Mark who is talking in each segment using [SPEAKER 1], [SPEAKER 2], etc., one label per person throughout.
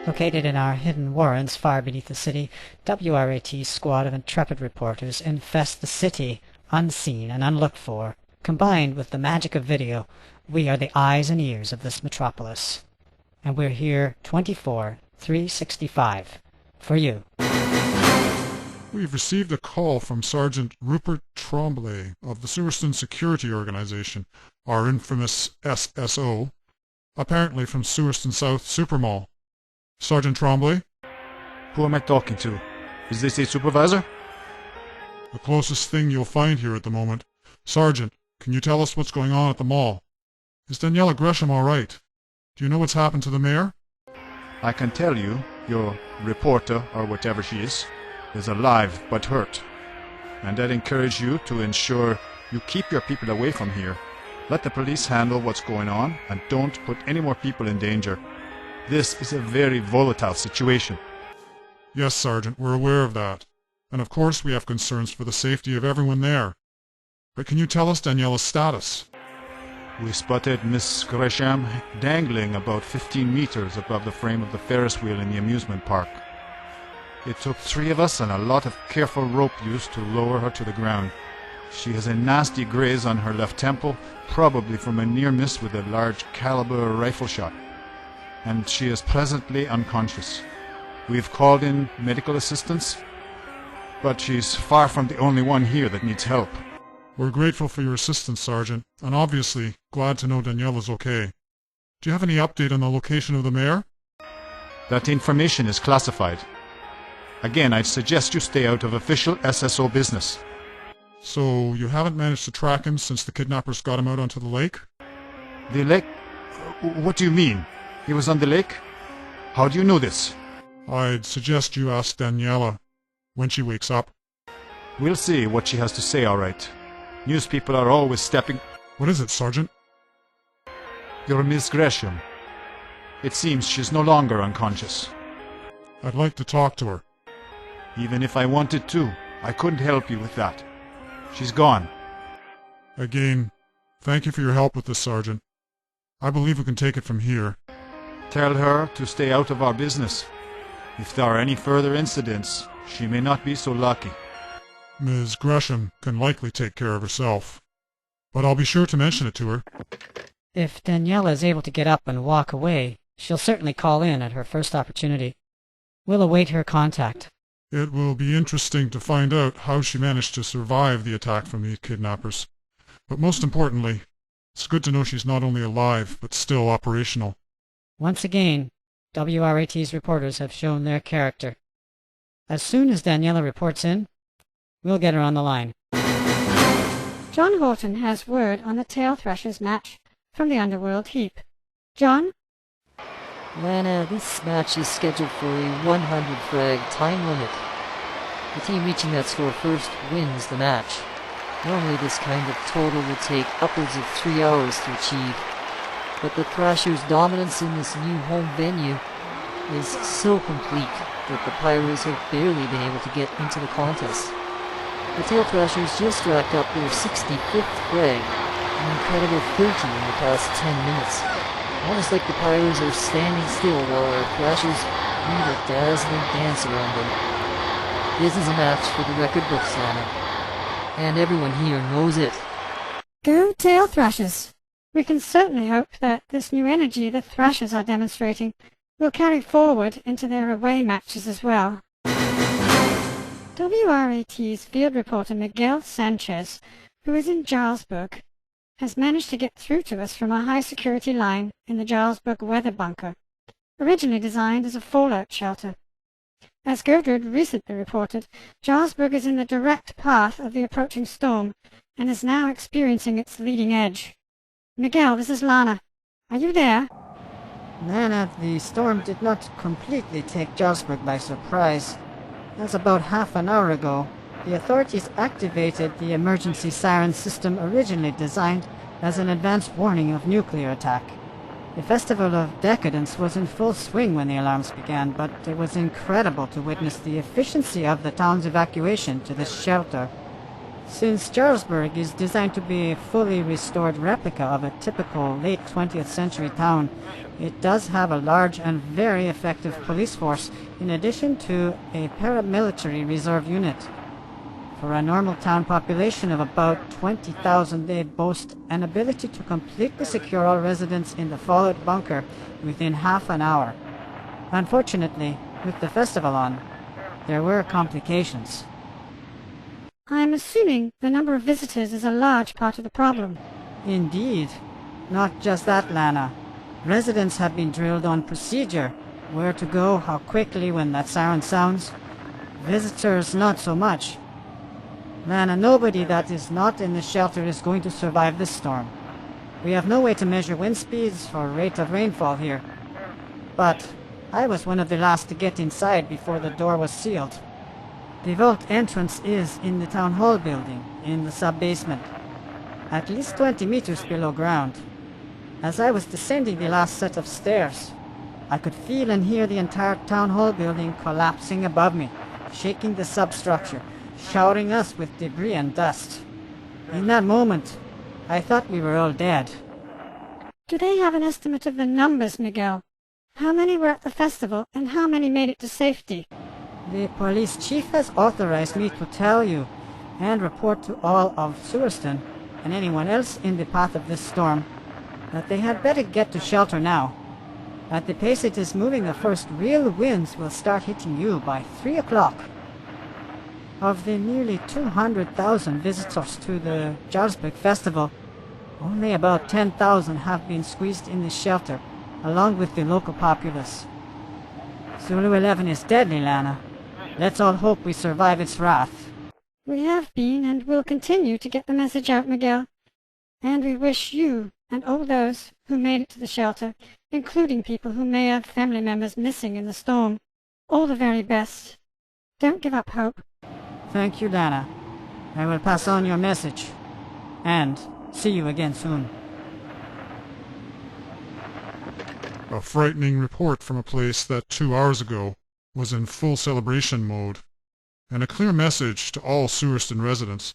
[SPEAKER 1] Located in our hidden warrens far beneath the city, WRAT's squad of intrepid reporters infest the city, unseen and unlooked for. Combined with the magic of video, we are the eyes and ears of this metropolis. And we're here 24/365 for you.
[SPEAKER 2] We've received a call from Sergeant Rupert Tremblay of the Sewerston Security Organization, our infamous SSO, apparently from Sewerston South Supermall. Sergeant Tremblay?
[SPEAKER 3] Who am I talking to? Is this a supervisor?
[SPEAKER 2] The closest thing you'll find here at the moment. Sergeant, can you tell us what's going on at the mall? Is Daniela Gresham all right? Do you know what's happened to the mayor?
[SPEAKER 3] I can tell you, your reporter, or whatever she is alive but hurt. And I'd encourage you to ensure you keep your people away from here. Let the police handle what's going on, and don't put any more people in danger. This is a very volatile situation.
[SPEAKER 2] Yes, Sergeant, we're aware of that. And of course we have concerns for the safety of everyone there. But can you tell us Daniela's status?
[SPEAKER 3] We spotted Miss Gresham dangling about 15 meters above the frame of the Ferris wheel in the amusement park. It took 3 of us and a lot of careful rope use to lower her to the ground. She has a nasty graze on her left temple, probably from a near miss with a large caliber rifle shot. And she is presently unconscious. We've called in medical assistance, but she's far from the only one here that needs help.
[SPEAKER 2] We're grateful for your assistance, Sergeant, and obviously glad to know Daniela's okay. Do you have any update on the location of the mayor?
[SPEAKER 3] That information is classified. Again, I'd suggest you stay out of official SSO business.
[SPEAKER 2] So you haven't managed to track him since the kidnappers got him out onto the lake?
[SPEAKER 3] The lake? What do you mean? He was on the lake? How do you know this?
[SPEAKER 2] I'd suggest you ask Daniela when she wakes up.
[SPEAKER 3] We'll see what she has to say, all right. News people are always stepping...
[SPEAKER 2] What is it, Sergeant?
[SPEAKER 3] You're Miss Gresham. It seems she's no longer unconscious.
[SPEAKER 2] I'd like to talk to her.
[SPEAKER 3] Even if I wanted to, I couldn't help you with that. She's gone.
[SPEAKER 2] Again, thank you for your help with this, Sergeant. I believe we can take it from here.
[SPEAKER 3] Tell her to stay out of our business. If there are any further incidents, she may not be so lucky.
[SPEAKER 2] Ms. Gresham can likely take care of herself, but I'll be sure to mention it to her.
[SPEAKER 1] If Daniela is able to get up and walk away, she'll certainly call in at her first opportunity. We'll await her contact.
[SPEAKER 2] It will be interesting to find out how she managed to survive the attack from the kidnappers. But most importantly, it's good to know she's not only alive, but still operational.
[SPEAKER 1] Once again, WRAT's reporters have shown their character. As soon as Daniela reports in, we'll get her on the line.
[SPEAKER 4] John Horton has word on the Tail Thrashers match from the Underworld Heap. John?
[SPEAKER 5] Lana, this match is scheduled for a 100 frag time limit. The team reaching that score first wins the match. Normally this kind of total would take upwards of 3 hours to achieve, but the Thrashers' dominance in this new home venue is so complete that the Pirates have barely been able to get into the contest. The Tail Thrashers just racked up their 65th frag, an incredible 30 in the past 10 minutes. Almost like the Pirates are standing still while our Thrashers lead a dazzling dance around them. This is a match for the record books, Lana, and everyone here knows it.
[SPEAKER 4] Go Tail Thrashers! We can certainly hope that this new energy the Thrashers are demonstrating will carry forward into their away matches as well. WRAT's field reporter Miguel Sanchez, who is in Jarlsberg, has managed to get through to us from a high-security line in the Jarlsberg weather bunker, originally designed as a fallout shelter. As Gerdrud recently reported, Jarlsberg is in the direct path of the approaching storm and is now experiencing its leading edge. Miguel, this is Lana. Are you there?
[SPEAKER 1] Nana, the storm did not completely take Jarlsberg by surprise. As about half an hour ago, the authorities activated the emergency siren system originally designed as an advance warning of nuclear attack. The Festival of Decadence was in full swing when the alarms began, but it was incredible to witness the efficiency of the town's evacuation to this shelter. Since Jarlsberg is designed to be a fully restored replica of a typical late 20th century town, it does have a large and very effective police force in addition to a paramilitary reserve unit. For a normal town population of about 20,000, they boast an ability to completely secure all residents in the fallout bunker within half an hour. Unfortunately, with the festival on, there were complications.
[SPEAKER 4] I'm assuming the number of visitors is a large part of the problem.
[SPEAKER 1] Indeed. Not just that, Lana. Residents have been drilled on procedure, where to go, how quickly when that siren sounds. Visitors, not so much. Lana, nobody that is not in the shelter is going to survive this storm. We have no way to measure wind speeds or rate of rainfall here. But I was one of the last to get inside before the door was sealed. The vault entrance is in the town hall building, in the sub-basement, at least 20 meters below ground. As I was descending the last set of stairs, I could feel and hear the entire town hall building collapsing above me, shaking the substructure, showering us with debris and dust. In that moment, I thought we were all dead.
[SPEAKER 4] Do they have an estimate of the numbers, Miguel? How many were at the festival, and how many made it to safety?
[SPEAKER 1] The police chief has authorized me to tell you and report to all of Sewerston and anyone else in the path of this storm that they had better get to shelter now. At the pace it is moving, the first real winds will start hitting you by 3 o'clock. Of the nearly 200,000 visitors to the Jarlsberg Festival, only about 10,000 have been squeezed in the shelter, along with the local populace. Zulu 11 is deadly, Lana. Let's all hope we survive its wrath.
[SPEAKER 4] We have been and will continue to get the message out, Miguel. And we wish you and all those who made it to the shelter, including people who may have family members missing in the storm, all the very best. Don't give up hope.
[SPEAKER 1] Thank you, Lana. I will pass on your message. And see you again soon.
[SPEAKER 2] A frightening report from a place that 2 hours ago was in full celebration mode, and a clear message to all Sewerston residents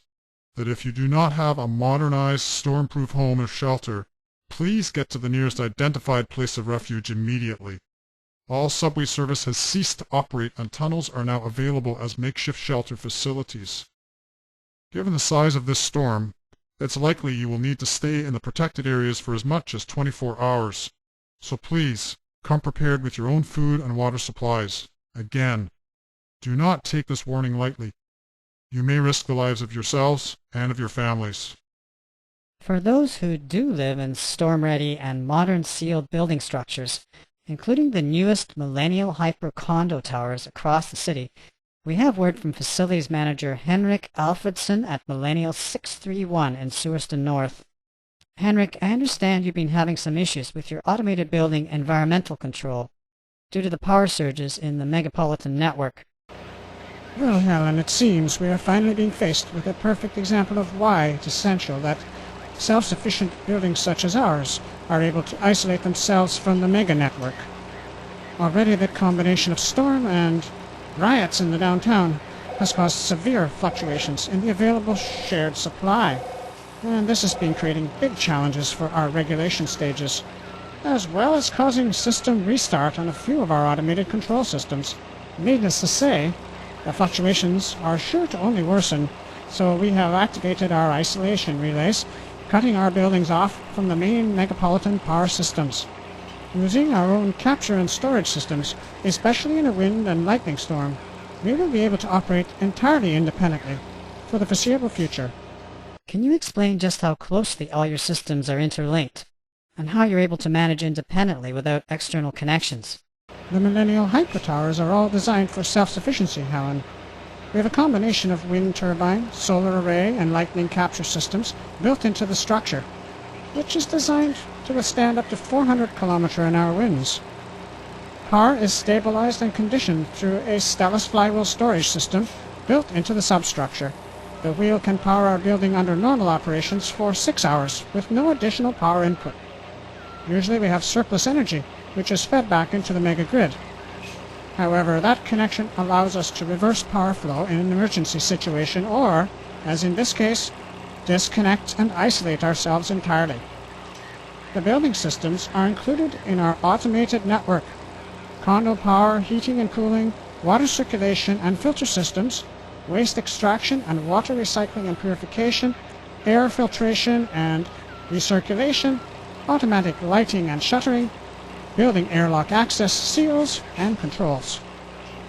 [SPEAKER 2] that if you do not have a modernized, storm-proof home or shelter, please get to the nearest identified place of refuge immediately. All subway service has ceased to operate and tunnels are now available as makeshift shelter facilities. Given the size of this storm, it's likely you will need to stay in the protected areas for as much as 24 hours. So please, come prepared with your own food and water supplies. Again, do not take this warning lightly. You may risk the lives of yourselves and of your families.
[SPEAKER 1] For those who do live in storm-ready and modern sealed building structures, including the newest millennial hyper-condo towers across the city, we have word from Facilities Manager Henrik Alfredson at Millennial 631 in Sewerston North. Henrik, I understand you've been having some issues with your automated building environmental control due to the power surges in the megapolitan network.
[SPEAKER 6] Well, Helen, it seems we are finally being faced with a perfect example of why it's essential that self-sufficient buildings such as ours are able to isolate themselves from the mega network. Already the combination of storm and riots in the downtown has caused severe fluctuations in the available shared supply. And this has been creating big challenges for our regulation stages, as well as causing system restart on a few of our automated control systems. Needless to say, the fluctuations are sure to only worsen, so we have activated our isolation relays, cutting our buildings off from the main megapolitan power systems. Using our own capture and storage systems, especially in a wind and lightning storm, we will be able to operate entirely independently for the foreseeable future.
[SPEAKER 1] Can you explain just how closely all your systems are interlinked, and how you're able to manage independently without external connections?
[SPEAKER 6] The Millennial Hyper Towers are all designed for self-sufficiency, Helen. We have a combination of wind turbine, solar array, and lightning capture systems built into the structure, which is designed to withstand up to 400 km/h winds. Power is stabilized and conditioned through a Stellus flywheel storage system built into the substructure. The wheel can power our building under normal operations for 6 hours with no additional power input. Usually we have surplus energy, which is fed back into the mega grid. However, that connection allows us to reverse power flow in an emergency situation or as in this case, disconnect and isolate ourselves entirely. The building systems are included in our automated network. Condo power, heating and cooling, water circulation and filter systems, waste extraction and water recycling and purification, air filtration and recirculation, automatic lighting and shuttering, building airlock access seals and controls.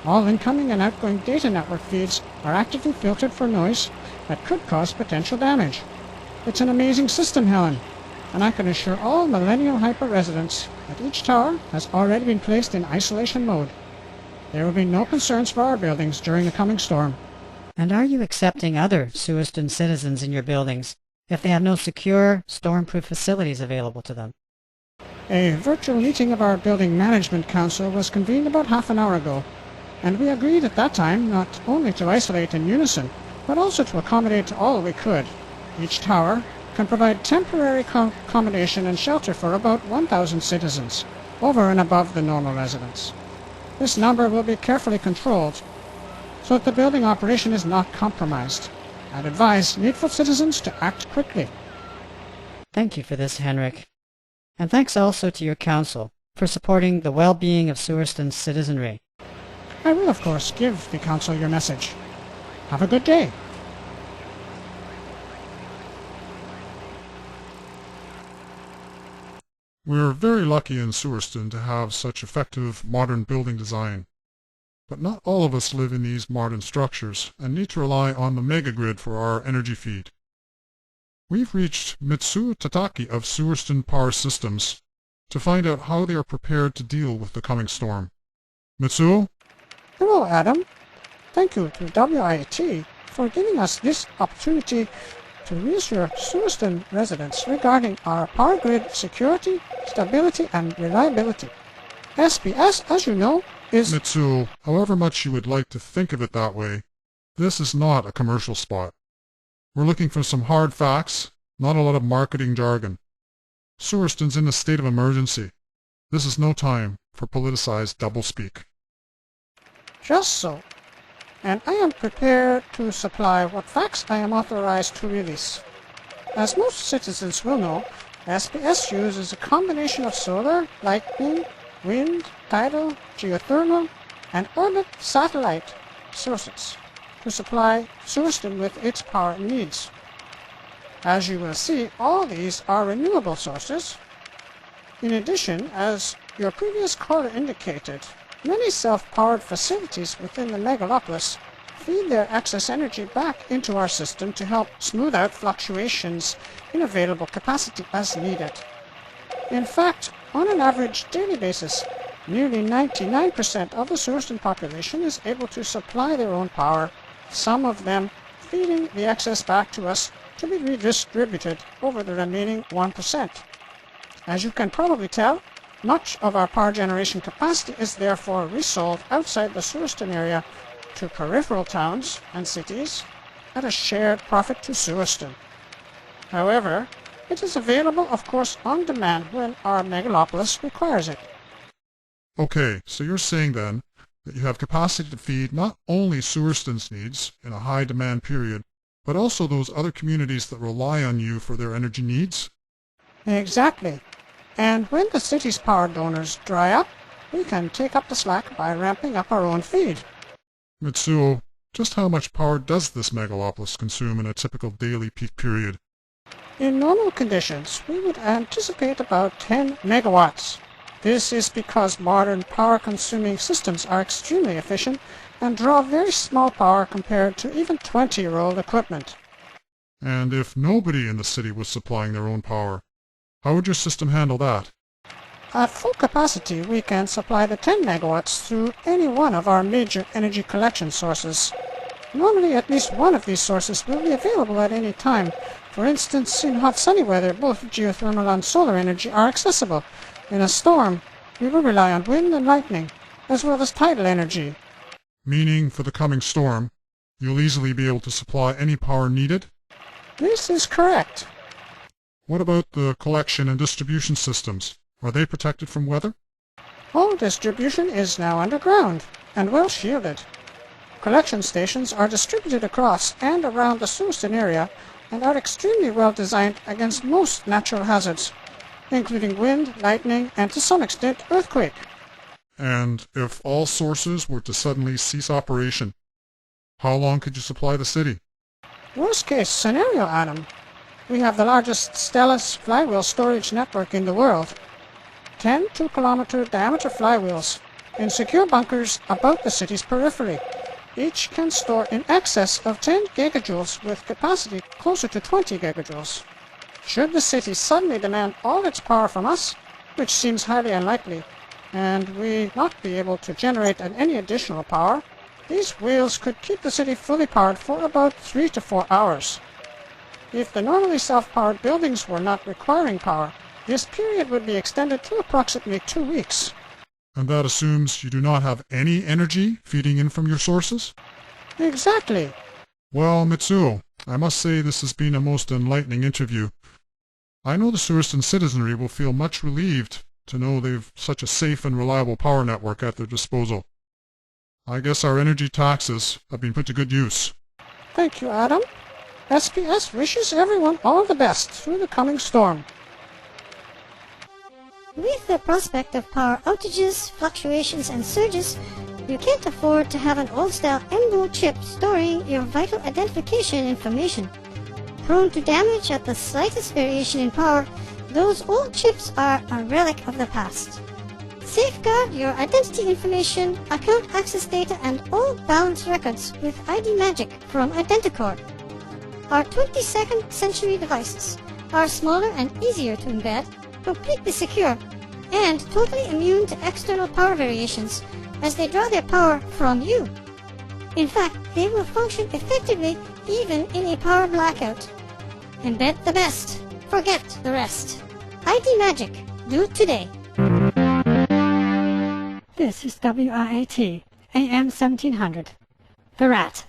[SPEAKER 6] All incoming and outgoing data network feeds are actively filtered for noise that could cause potential damage. It's an amazing system, Helen, and I can assure all Millennial Hyper residents that each tower has already been placed in isolation mode. There will be no concerns for our buildings during the coming storm.
[SPEAKER 1] And are you accepting other Suiston citizens in your buildings if they have no secure, storm-proof facilities available to them?
[SPEAKER 6] A virtual meeting of our Building Management Council was convened about half an hour ago, and we agreed at that time not only to isolate in unison, but also to accommodate all we could. Each tower can provide temporary accommodation and shelter for about 1,000 citizens, over and above the normal residents. This number will be carefully controlled so that the building operation is not compromised. I'd advise needful citizens to act quickly.
[SPEAKER 1] Thank you for this, Henrik. And thanks also to your council for supporting the well-being of Suiston's citizenry.
[SPEAKER 6] I will, of course, give the council your message. Have a good day.
[SPEAKER 2] We're very lucky in Suiston to have such effective modern building design. But not all of us live in these modern structures and need to rely on the megagrid for our energy feed. We've reached Mitsuo Tataki of Suiston Power Systems to find out how they are prepared to deal with the coming storm. Mitsuo?
[SPEAKER 6] Hello, Adam. Thank you to WRAT for giving us this opportunity to reassure Suiston residents regarding our power grid security, stability, and reliability. SPS, as you know, is...
[SPEAKER 2] Mitsuo, however much you would like to think of it that way, this is not a commercial spot. We're looking for some hard facts, not a lot of marketing jargon. Suiston's in a state of emergency. This is no time for politicized doublespeak.
[SPEAKER 6] Just so. And I am prepared to supply what facts I am authorized to release. As most citizens will know, SPS uses a combination of solar, lightning, wind, tidal, geothermal, and orbit satellite sources to supply Suiston with its power needs. As you will see, all these are renewable sources. In addition, as your previous caller indicated, many self-powered facilities within the megalopolis feed their excess energy back into our system to help smooth out fluctuations in available capacity as needed. In fact, on an average daily basis, nearly 99% of the Suiston population is able to supply their own power, some of them feeding the excess back to us to be redistributed over the remaining 1%. As you can probably tell, much of our power generation capacity is therefore resold outside the Suiston area to peripheral towns and cities at a shared profit to Suiston. However, it is available, of course, on demand when our megalopolis requires it.
[SPEAKER 2] Okay, so you're saying then that you have capacity to feed not only Suiston's needs in a high demand period, but also those other communities that rely on you for their energy needs?
[SPEAKER 6] Exactly. And when the city's power donors dry up, we can take up the slack by ramping up our own feed.
[SPEAKER 2] Mitsuo, just how much power does this megalopolis consume in a typical daily peak period?
[SPEAKER 6] In normal conditions, we would anticipate about 10 megawatts. This is because modern power-consuming systems are extremely efficient and draw very small power compared to even 20-year-old equipment.
[SPEAKER 2] And if nobody in the city was supplying their own power, how would your system handle that?
[SPEAKER 6] At full capacity, we can supply the 10 megawatts through any one of our major energy collection sources. Normally, at least one of these sources will be available at any time. For instance, in hot sunny weather, both geothermal and solar energy are accessible. In a storm, we will rely on wind and lightning, as well as tidal energy.
[SPEAKER 2] Meaning, for the coming storm, you'll easily be able to supply any power needed?
[SPEAKER 6] This is correct.
[SPEAKER 2] What about the collection and distribution systems? Are they protected from weather?
[SPEAKER 6] All distribution is now underground and well shielded. Collection stations are distributed across and around the Surston area and are extremely well designed against most natural hazards, including wind, lightning, and to some extent earthquake.
[SPEAKER 2] And if all sources were to suddenly cease operation, how long could you supply the city?
[SPEAKER 6] Worst case scenario, Adam. We have the largest Stellus flywheel storage network in the world. 10 2-kilometer diameter flywheels in secure bunkers about the city's periphery. Each can store in excess of 10 gigajoules with capacity closer to 20 gigajoules. Should the city suddenly demand all its power from us, which seems highly unlikely, and we not be able to generate any additional power, these wheels could keep the city fully powered for about 3 to 4 hours. If the normally self-powered buildings were not requiring power, this period would be extended to approximately 2 weeks.
[SPEAKER 2] And that assumes you do not have any energy feeding in from your sources?
[SPEAKER 6] Exactly.
[SPEAKER 2] Well, Mitsuo, I must say this has been a most enlightening interview. I know the Surston citizenry will feel much relieved to know they've such a safe and reliable power network at their disposal. I guess our energy taxes have been put to good use.
[SPEAKER 6] Thank you, Adam. SPS wishes everyone all the best through the coming storm.
[SPEAKER 4] With the prospect of power outages, fluctuations, and surges, you can't afford to have an old-style embo chip storing your vital identification information. Prone to damage at the slightest variation in power, those old chips are a relic of the past. Safeguard your identity information, account access data, and all balance records with ID Magic from Identicore. Our 22nd century devices are smaller and easier to embed, completely secure, and totally immune to external power variations as they draw their power from you. In fact, they will function effectively even in a power blackout. Embed the best. Forget the rest. ID Magic. Do it today. This is WRAT AM1700 The RAT.